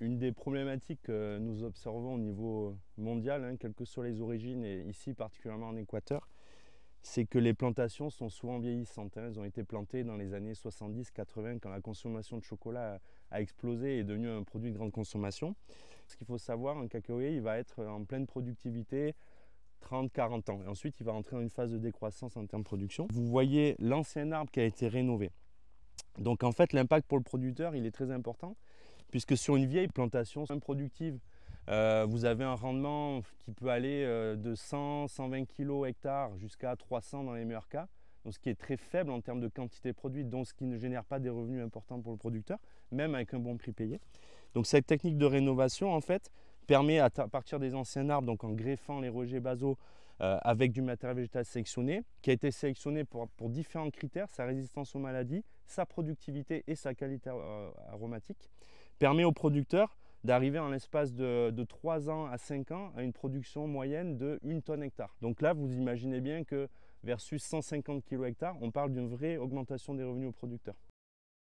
Une des problématiques que nous observons au niveau mondial, quelles que soient les origines, et ici particulièrement en Équateur, c'est que les plantations sont souvent vieillissantes. Elles ont été plantées dans les années 70-80 quand la consommation de chocolat a explosé et est devenu un produit de grande consommation. Ce qu'il faut savoir, un cacaoyer, il va être en pleine productivité 30-40 ans. Et ensuite, il va entrer dans une phase de décroissance en termes de production. Vous voyez l'ancien arbre qui a été rénové. Donc en fait, l'impact pour le producteur, il est très important, puisque sur une vieille plantation improductive, vous avez un rendement qui peut aller de 100-120 kg hectare jusqu'à 300 dans les meilleurs cas, donc ce qui est très faible en termes de quantité produite, donc ce qui ne génère pas des revenus importants pour le producteur, même avec un bon prix payé. Donc cette technique de rénovation, en fait, permet à partir des anciens arbres, donc en greffant les rejets basaux avec du matériel végétal sélectionné, qui a été sélectionné pour différents critères, sa résistance aux maladies, sa productivité et sa qualité aromatique, permet aux producteurs d'arriver en l'espace de 3 ans à 5 ans à une production moyenne de 1 tonne hectare. Donc là, vous imaginez bien que versus 150 kg hectare, on parle d'une vraie augmentation des revenus aux producteurs.